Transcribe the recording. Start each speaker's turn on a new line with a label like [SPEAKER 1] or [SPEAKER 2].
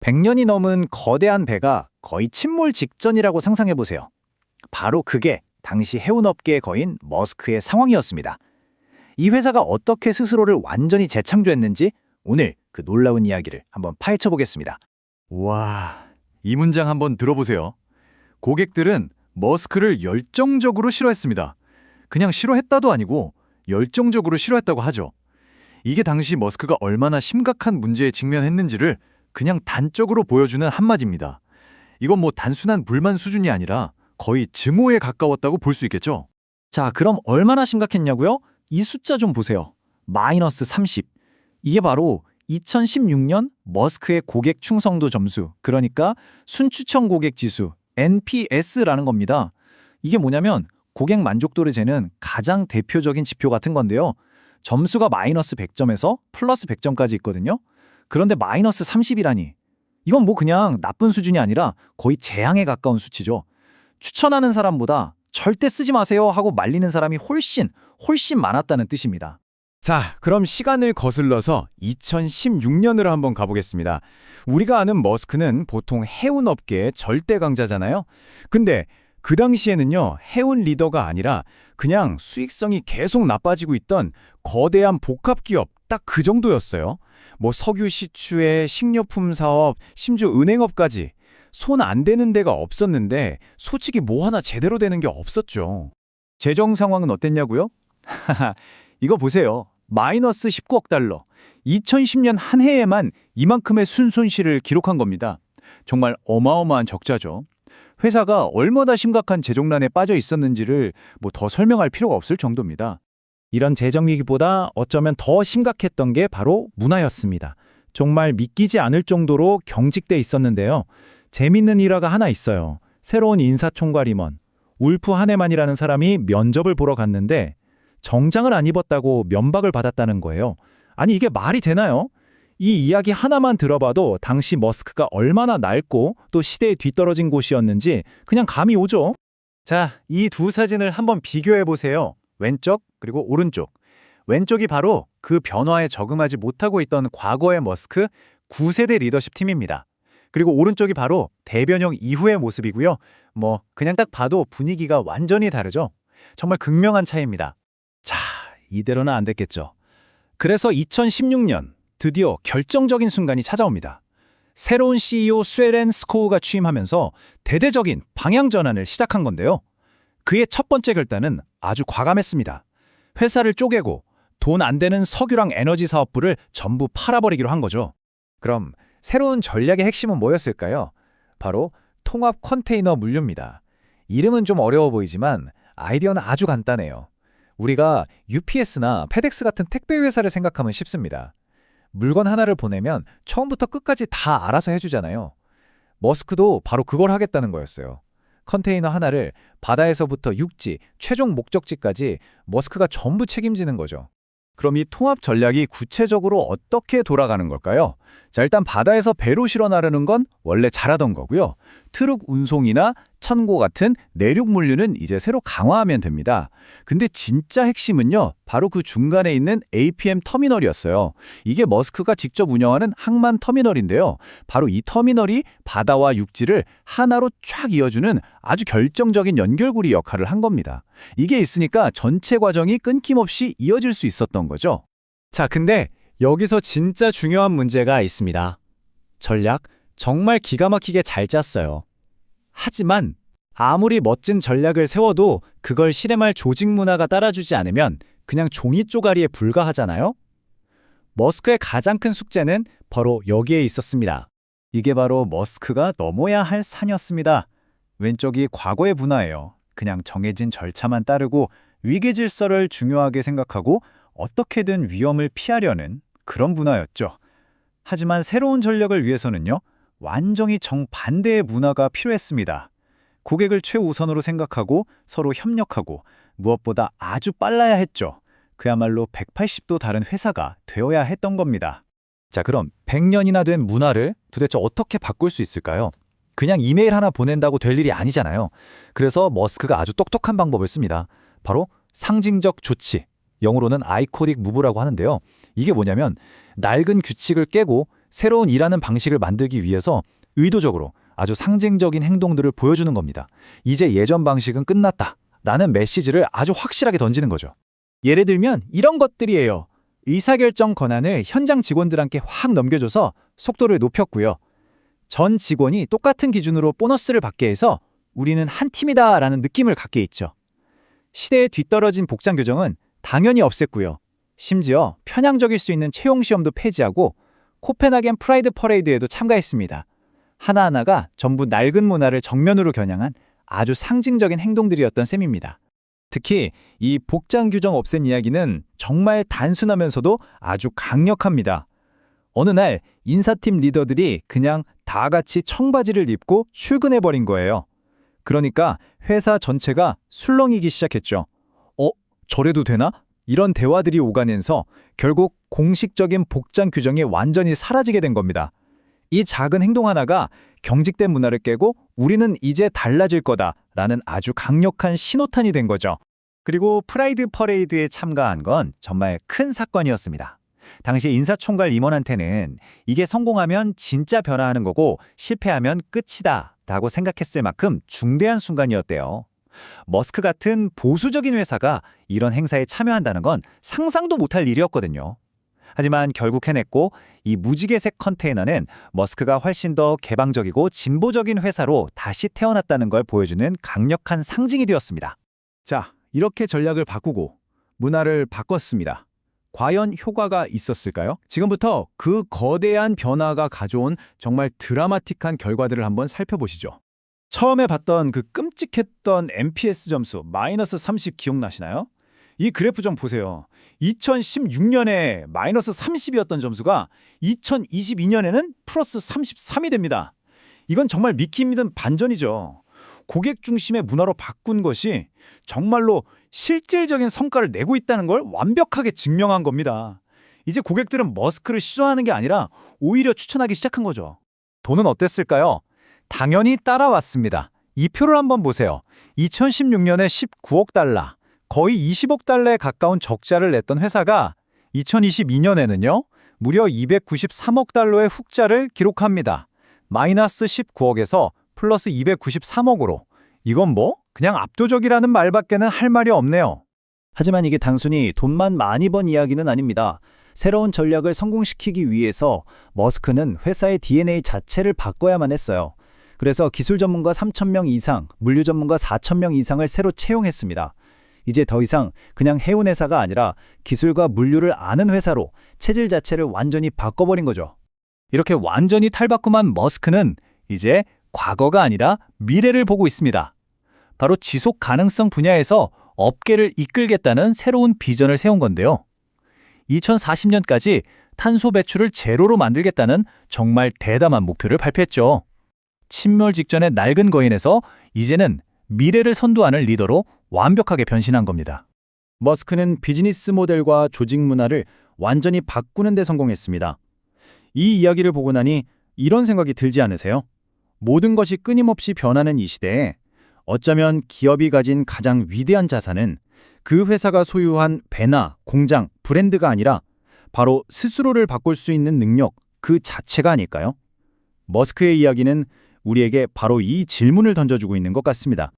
[SPEAKER 1] 100년이 넘은 거대한 배가 거의 침몰 직전이라고 상상해 보세요. 바로 그게 당시 해운업계의 거인 머스크의 상황이었습니다. 이 회사가 어떻게 스스로를 완전히 재창조했는지 오늘 그 놀라운 이야기를 한번 파헤쳐 보겠습니다.
[SPEAKER 2] 와, 이 문장 한번 들어보세요. 고객들은 머스크를 열정적으로 싫어했습니다. 그냥 싫어했다도 아니고 열정적으로 싫어했다고 하죠. 이게 당시 머스크가 얼마나 심각한 문제에 직면했는지를 그냥 단적으로 보여주는 한마디입니다. 이건 뭐 단순한 불만 수준이 아니라 거의 증오에 가까웠다고 볼 수 있겠죠.
[SPEAKER 1] 자, 그럼 얼마나 심각했냐고요? 이 숫자 좀 보세요. 마이너스 30. 이게 바로 2016년 머스크의 고객 충성도 점수, 그러니까 순추천 고객 지수, NPS라는 겁니다. 이게 뭐냐면 고객 만족도를 재는 가장 대표적인 지표 같은 건데요. 점수가 마이너스 100점에서 플러스 100점까지 있거든요. 그런데 마이너스 30이라니. 이건 뭐 그냥 나쁜 수준이 아니라 거의 재앙에 가까운 수치죠. 추천하는 사람보다 절대 쓰지 마세요 하고 말리는 사람이 훨씬 많았다는 뜻입니다.
[SPEAKER 3] 자, 그럼 시간을 거슬러서 2016년으로 한번 가보겠습니다. 우리가 아는 머스크는 보통 해운업계의 절대 강자잖아요. 근데 그 당시에는요, 해운 리더가 아니라 그냥 수익성이 계속 나빠지고 있던 거대한 복합기업 딱 그 정도였어요. 뭐 석유 시추에 식료품 사업, 심지어 은행업까지 손 안 대는 데가 없었는데 솔직히 뭐 하나 제대로 되는 게 없었죠.
[SPEAKER 1] 재정 상황은 어땠냐고요? 이거 보세요. 마이너스 19억 달러. 2010년 한 해에만 이만큼의 순손실을 기록한 겁니다. 정말 어마어마한 적자죠. 회사가 얼마나 심각한 재정난에 빠져 있었는지를 뭐 더 설명할 필요가 없을 정도입니다.
[SPEAKER 3] 이런 재정 위기보다 어쩌면 더 심각했던 게 바로 문화였습니다. 정말 믿기지 않을 정도로 경직돼 있었는데요. 재밌는 일화가 하나 있어요. 새로운 인사총괄 임원, 울프 하네만이라는 사람이 면접을 보러 갔는데 정장을 안 입었다고 면박을 받았다는 거예요. 아니 이게 말이 되나요? 이 이야기 하나만 들어봐도 당시 머스크가 얼마나 낡고 또 시대에 뒤떨어진 곳이었는지 그냥 감이 오죠.
[SPEAKER 1] 자, 이 두 사진을 한번 비교해 보세요. 왼쪽 그리고 오른쪽. 왼쪽이 바로 그 변화에 적응하지 못하고 있던 과거의 머스크 9세대 리더십 팀입니다. 그리고 오른쪽이 바로 대변형 이후의 모습이고요. 뭐 그냥 딱 봐도 분위기가 완전히 다르죠. 정말 극명한 차이입니다. 자, 이대로는 안 됐겠죠. 그래서 2016년 드디어 결정적인 순간이 찾아옵니다. 새로운 CEO 스웨렌 스코우가 취임하면서 대대적인 방향 전환을 시작한 건데요. 그의 첫 번째 결단은 아주 과감했습니다. 회사를 쪼개고 돈 안 되는 석유랑 에너지 사업부를 전부 팔아버리기로 한 거죠. 그럼 새로운 전략의 핵심은 뭐였을까요? 바로 통합 컨테이너 물류입니다. 이름은 좀 어려워 보이지만 아이디어는 아주 간단해요. 우리가 UPS나 페덱스 같은 택배 회사를 생각하면 쉽습니다. 물건 하나를 보내면 처음부터 끝까지 다 알아서 해주잖아요. 머스크도 바로 그걸 하겠다는 거였어요. 컨테이너 하나를 바다에서부터 육지, 최종 목적지까지 머스크가 전부 책임지는 거죠. 그럼 이 통합 전략이 구체적으로 어떻게 돌아가는 걸까요? 자, 일단 바다에서 배로 실어 나르는 건 원래 잘하던 거고요. 트럭 운송이나 천고 같은 내륙 물류는 이제 새로 강화하면 됩니다. 근데 진짜 핵심은요, 바로 그 중간에 있는 APM 터미널이었어요. 이게 머스크가 직접 운영하는 항만 터미널인데요. 바로 이 터미널이 바다와 육지를 하나로 쫙 이어주는 아주 결정적인 연결고리 역할을 한 겁니다. 이게 있으니까 전체 과정이 끊김없이 이어질 수 있었던 거죠.
[SPEAKER 3] 자, 근데 여기서 진짜 중요한 문제가 있습니다. 전략 정말 기가 막히게 잘 짰어요. 하지만 아무리 멋진 전략을 세워도 그걸 실행할 조직 문화가 따라주지 않으면 그냥 종이 쪼가리에 불과하잖아요? 머스크의 가장 큰 숙제는 바로 여기에 있었습니다.
[SPEAKER 1] 이게 바로 머스크가 넘어야 할 산이었습니다. 왼쪽이 과거의 문화예요. 그냥 정해진 절차만 따르고 위계 질서를 중요하게 생각하고 어떻게든 위험을 피하려는 그런 문화였죠. 하지만 새로운 전략을 위해서는요, 완전히 정반대의 문화가 필요했습니다. 고객을 최우선으로 생각하고 서로 협력하고 무엇보다 아주 빨라야 했죠. 그야말로 180도 다른 회사가 되어야 했던 겁니다. 자, 그럼 100년이나 된 문화를 도대체 어떻게 바꿀 수 있을까요? 그냥 이메일 하나 보낸다고 될 일이 아니잖아요. 그래서 머스크가 아주 똑똑한 방법을 씁니다. 바로 상징적 조치, 영어로는 아이코닉 무브라고 하는데요. 이게 뭐냐면 낡은 규칙을 깨고 새로운 일하는 방식을 만들기 위해서 의도적으로 아주 상징적인 행동들을 보여주는 겁니다. 이제 예전 방식은 끝났다 라는 메시지를 아주 확실하게 던지는 거죠. 예를 들면 이런 것들이에요. 의사결정 권한을 현장 직원들한테 확 넘겨줘서 속도를 높였고요. 전 직원이 똑같은 기준으로 보너스를 받게 해서 우리는 한 팀이다 라는 느낌을 갖게 있죠. 시대에 뒤떨어진 복장 규정은 당연히 없앴고요. 심지어 편향적일 수 있는 채용 시험도 폐지하고 코펜하겐 프라이드 퍼레이드에도 참가했습니다. 하나하나가 전부 낡은 문화를 정면으로 겨냥한 아주 상징적인 행동들이었던 셈입니다. 특히 이 복장 규정 없앤 이야기는 정말 단순하면서도 아주 강력합니다. 어느 날 인사팀 리더들이 그냥 다 같이 청바지를 입고 출근해버린 거예요. 그러니까 회사 전체가 술렁이기 시작했죠. 저래도 되나? 이런 대화들이 오가면서 결국 공식적인 복장 규정이 완전히 사라지게 된 겁니다. 이 작은 행동 하나가 경직된 문화를 깨고 우리는 이제 달라질 거다라는 아주 강력한 신호탄이 된 거죠. 그리고 프라이드 퍼레이드에 참가한 건 정말 큰 사건이었습니다. 당시 인사총괄 임원한테는 이게 성공하면 진짜 변화하는 거고 실패하면 끝이다 라고 생각했을 만큼 중대한 순간이었대요. 머스크 같은 보수적인 회사가 이런 행사에 참여한다는 건 상상도 못할 일이었거든요. 하지만 결국 해냈고 이 무지개색 컨테이너는 머스크가 훨씬 더 개방적이고 진보적인 회사로 다시 태어났다는 걸 보여주는 강력한 상징이 되었습니다.
[SPEAKER 3] 자, 이렇게 전략을 바꾸고 문화를 바꿨습니다. 과연 효과가 있었을까요? 지금부터 그 거대한 변화가 가져온 정말 드라마틱한 결과들을 한번 살펴보시죠. 처음에 봤던 그 끔찍했던 NPS 점수 마이너스 30 기억나시나요? 이 그래프 좀 보세요. 2016년에 마이너스 30이었던 점수가 2022년에는 플러스 33이 됩니다. 이건 정말 믿기 힘든 반전이죠. 고객 중심의 문화로 바꾼 것이 정말로 실질적인 성과를 내고 있다는 걸 완벽하게 증명한 겁니다. 이제 고객들은 머스크를 싫어하는 게 아니라 오히려 추천하기 시작한 거죠. 돈은 어땠을까요? 당연히 따라왔습니다. 이 표를 한번 보세요. 2016년에 19억 달러, 거의 20억 달러에 가까운 적자를 냈던 회사가 2022년에는요, 무려 293억 달러의 흑자를 기록합니다. 마이너스 19억에서 플러스 293억으로. 이건 뭐? 그냥 압도적이라는 말밖에는 할 말이 없네요. 하지만 이게 단순히 돈만 많이 번 이야기는 아닙니다. 새로운 전략을 성공시키기 위해서 머스크는 회사의 DNA 자체를 바꿔야만 했어요. 그래서 기술 전문가 3,000명 이상, 물류 전문가 4,000명 이상을 새로 채용했습니다. 이제 더 이상 그냥 해운 회사가 아니라 기술과 물류를 아는 회사로 체질 자체를 완전히 바꿔버린 거죠. 이렇게 완전히 탈바꿈한 머스크는 이제 과거가 아니라 미래를 보고 있습니다. 바로 지속 가능성 분야에서 업계를 이끌겠다는 새로운 비전을 세운 건데요. 2040년까지 탄소 배출을 제로로 만들겠다는 정말 대담한 목표를 발표했죠. 침몰 직전의 낡은 거인에서 이제는 미래를 선도하는 리더로 완벽하게 변신한 겁니다. 머스크는 비즈니스 모델과 조직 문화를 완전히 바꾸는 데 성공했습니다. 이 이야기를 보고 나니 이런 생각이 들지 않으세요? 모든 것이 끊임없이 변하는 이 시대에 어쩌면 기업이 가진 가장 위대한 자산은 그 회사가 소유한 배나 공장, 브랜드가 아니라 바로 스스로를 바꿀 수 있는 능력 그 자체가 아닐까요? 머스크의 이야기는 우리에게 바로 이 질문을 던져주고 있는 것 같습니다.